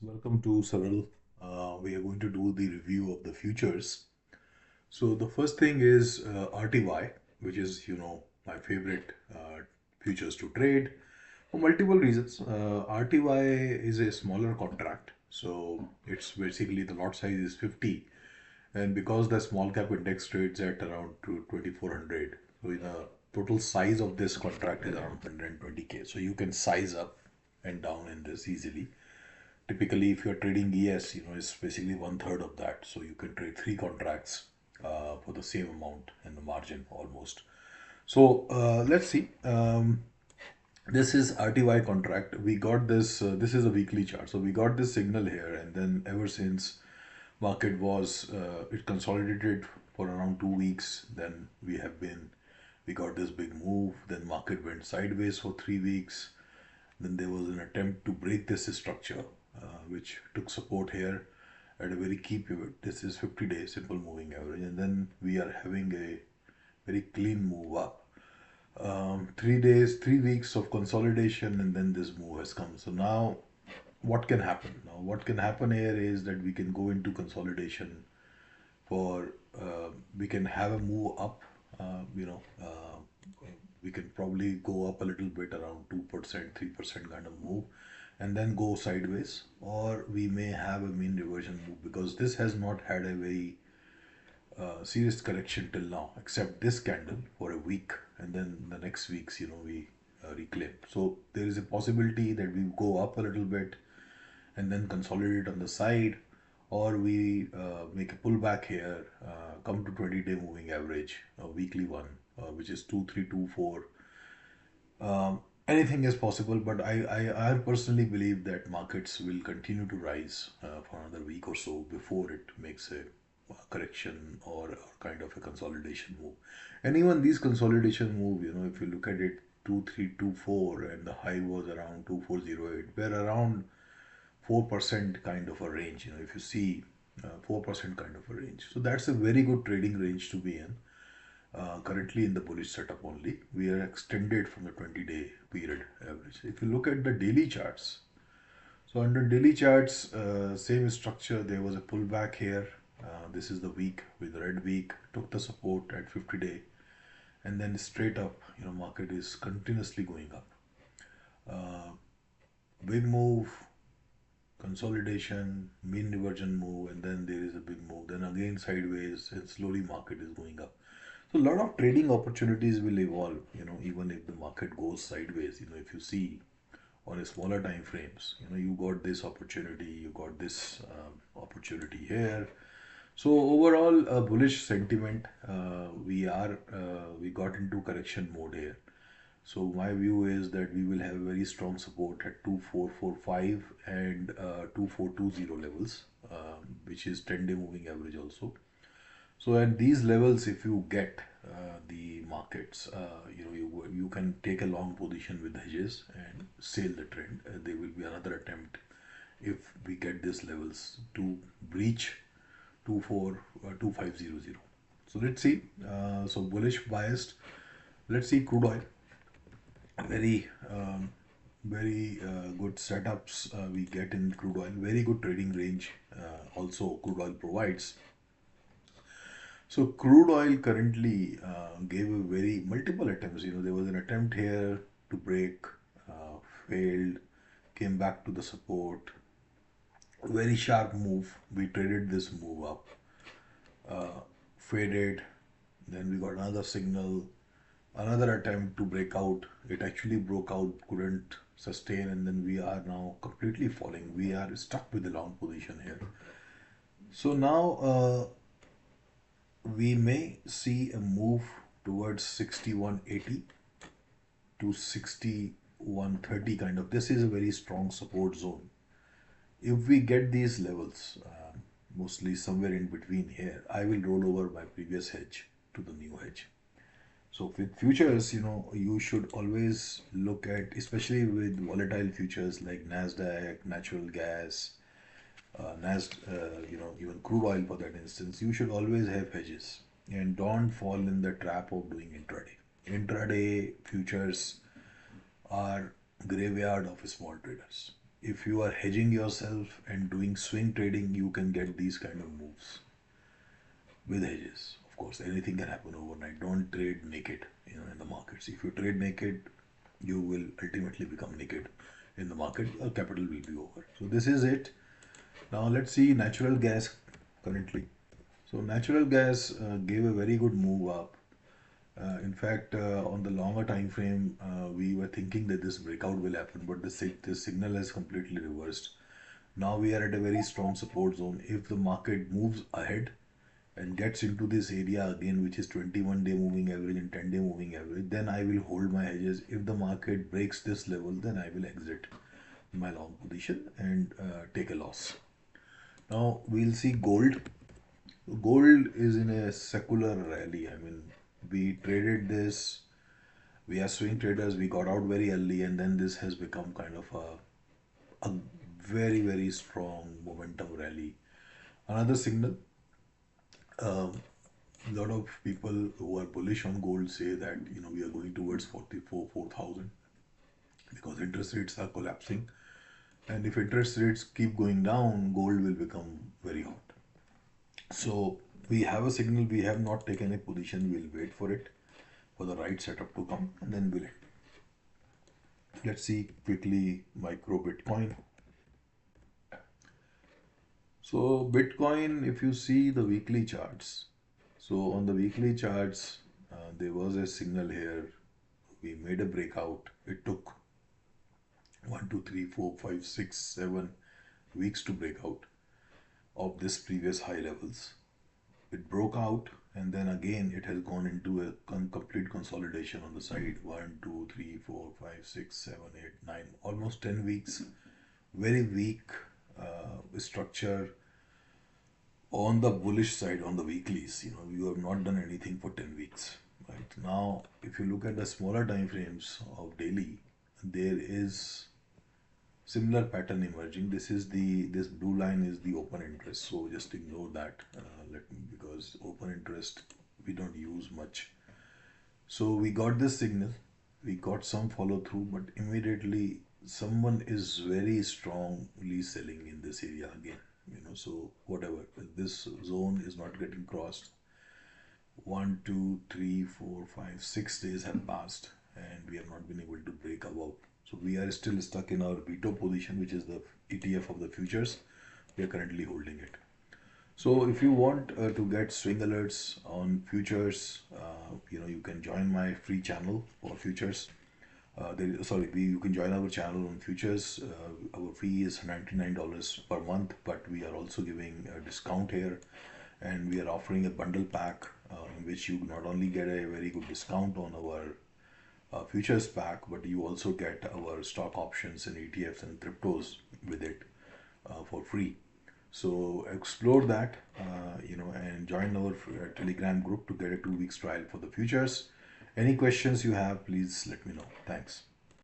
Welcome to Saral. We are going to do the review of the futures. So the first thing is RTY, which is my favorite futures to trade for multiple reasons. RTY is a smaller contract, so it's basically the lot size is 50, and because the small cap index trades at around 2400, so the total size of this contract is around 120K. So you can size up and down in this easily. Typically, if you're trading ES, it's basically one third of that. So you can trade three contracts for the same amount in the margin almost. So let's see. This is RTY contract. We got this. This is a weekly chart. So we got this signal here, and then ever since market was it consolidated for around 2 weeks. Then we got this big move. Then market went sideways for 3 weeks. Then there was an attempt to break this structure, which took support here at a very key pivot. This is 50-day simple moving average, and then we are having a very clean move up. 3 days, 3 weeks of consolidation, and then this move has come. So now, what can happen? Now, what can happen here is that we can go into consolidation for we can have a move up. We can probably go up a little bit around 2%, 3% kind of move, and then go sideways, or we may have a mean reversion move because this has not had a very serious correction till now, except this candle for a week, and then the next weeks, we reclaim. So there is a possibility that we go up a little bit and then consolidate on the side, or we make a pullback here, come to 20-day moving average, a weekly one, which is 2324. Anything is possible, but I personally believe that markets will continue to rise for another week or so before it makes a correction or kind of a consolidation move. And even these consolidation move, if you look at it, 2324 and the high was around 2408, we're around 4% kind of a range. If you see 4% kind of a range, so that's a very good trading range to be in. Currently in the bullish setup only, we are extended from the 20-day period average. If you look at the daily charts, so under daily charts, same structure. There was a pullback here. This is the week with the red week, took the support at 50-day, and then straight up, market is continuously going up. Big move, consolidation, mean reversion move, and then there is a big move. Then again sideways, and slowly market is going up. So a lot of trading opportunities will evolve, even if the market goes sideways. If you see on a smaller time frames, you got this opportunity, you got this opportunity here. So overall, a bullish sentiment. We got into correction mode here. So my view is that we will have very strong support at 2445 and 2420 levels, which is 10-day moving average also. So at these levels, if you get the markets, you can take a long position with hedges and sail the trend. There will be another attempt if we get these levels to breach 2500. So let's see. So bullish biased. Let's see crude oil. Very good setups we get in crude oil. Very good trading range. Also, crude oil provides. So crude oil currently gave a very multiple attempts. There was an attempt here to break, failed, came back to the support. Very sharp move. We traded this move up, faded. Then we got another signal, another attempt to break out. It actually broke out, couldn't sustain, and then we are now completely falling. We are stuck with the long position here. So now we may see a move towards 6180 to 6130 kind of. This is a very strong support zone. If we get these levels, mostly somewhere in between here, I will roll over my previous hedge to the new hedge. So with futures, you should always look at, especially with volatile futures like Nasdaq, natural gas, even crude oil for that instance, you should always have hedges and don't fall in the trap of doing intraday. Intraday futures are graveyard of small traders. if you are hedging yourself and doing swing trading, you can get these kind of moves with hedges. Of course, anything can happen overnight. Don't trade naked, in the markets. If you trade naked, you will ultimately become naked in the market. Capital will be over. So this is it. Now let's see natural gas currently. So natural gas gave a very good move up. In fact, on the longer time frame, we were thinking that this breakout will happen, but the signal has completely reversed. Now we are at a very strong support zone. If the market moves ahead and gets into this area again, which is 21-day moving average and 10-day moving average, then I will hold my hedges. If the market breaks this level, then I will exit my long position and take a loss. Now we'll see gold. Gold is in a secular rally. I mean, we traded this. We are swing traders. We got out very early, and then this has become kind of a very, very strong momentum rally. Another signal. A lot of people who are bullish on gold say that we are going towards 4,000 because interest rates are collapsing, and if interest rates keep going down, gold will become very hot. So we have a signal. We have not taken a position. We'll wait for it, for the right setup to come, and then we'll. Let's see quickly micro Bitcoin. So Bitcoin, if you see the weekly charts, so on the weekly charts, there was a signal here. We made a breakout. It took 1, 2, 3, 4, 5, 6, 7 weeks to break out of this previous high levels. It broke out, and then again it has gone into a complete consolidation on the side. 1, 2, 3, 4, 5, 6, 7, 8, 9, almost 10 weeks. Very weak structure on the bullish side on the weeklies. You have not done anything for 10 weeks. Right now, if you look at the smaller time frames of daily, there is similar pattern emerging. This blue line is the open interest, so just ignore that. Because open interest we don't use much. So we got this signal, we got some follow through, but immediately someone is very strongly selling in this area again. So whatever, this zone is not getting crossed. 1, 2, 3, 4, 5, 6 days have passed, and we have not been able to break above. So we are still stuck in our veto position, which is the ETF of the futures. We are currently holding it. So if you want to get swing alerts on futures, you can join my free channel for futures. You can join our channel on futures. Our fee is $99 per month, but we are also giving a discount here, and we are offering a bundle pack in which you not only get a very good discount on our futures pack, but you also get our stock options and ETFs and cryptos with it for free. So explore that, and join our Telegram group to get a 2 weeks trial for the futures. Any questions you have, please let me know. Thanks.